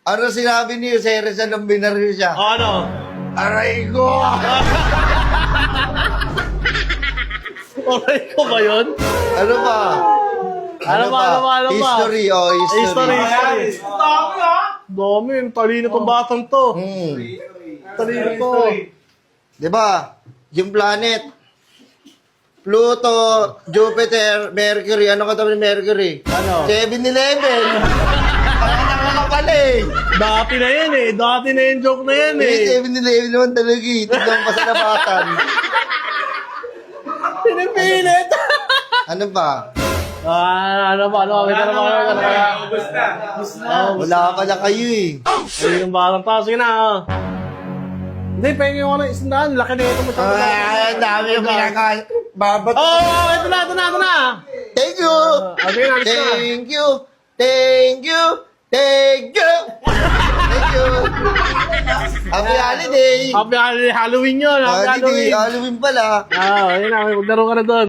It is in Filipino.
Ano sinabi ni Jose Rizal nung binaril siya? Ano? Aray ko! Oray ko ba yun? Ano ba? Ano ba? History, history. Dami, talino tong batang to. Talino to. Diba? Yung planet. Pluto, Jupiter, Mercury. Ano katabi ni Mercury? Ano? 7-Eleven. Parang nakakapal eh. Dati na yan eh. Dati na yung joke na yan eh. 7-Eleven naman talaga eh. Tignan mo pa sa nabatan. Pinipilit. Ano ba? Ano ba? Wait na naman. Wala pala kayo eh. Ayun yung batang tao. Sige na. Hindi, pahingin ko na isandaan. Laki na ito mo. Ang dami yung pinaka... Babat. Oh, ito na. Thank you! Okay na, alis na. Thank you! Thank you! Thank you! Thank you! Happy holiday! Happy Halloween yun. Happy Holiday! Halloween. Halloween pala! Ayun na. Maglaro ka na doon.